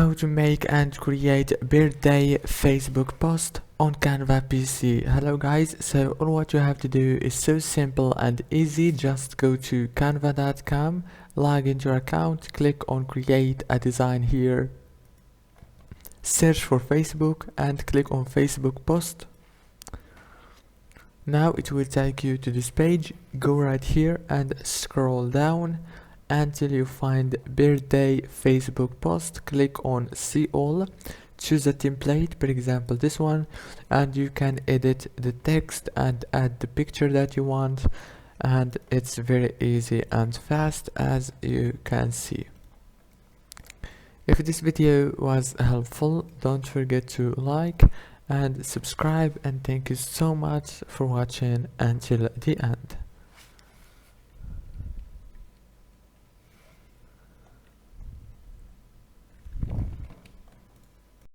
How to make and create birthday Facebook post on Canva PC. Hello guys, so all what you have to do is so simple and easy. Just go to canva.com, log into your account, click on create a design here, search for Facebook and click on Facebook post. Now it will take you to this page. Go right here and scroll down until you find birthday Facebook post. Click on see all, choose a template, for example this one, and you can edit the text and add the picture that you want, and it's very easy and fast, as you can see. If this video was helpful, don't forget to like and subscribe, and thank you so much for watching until the end.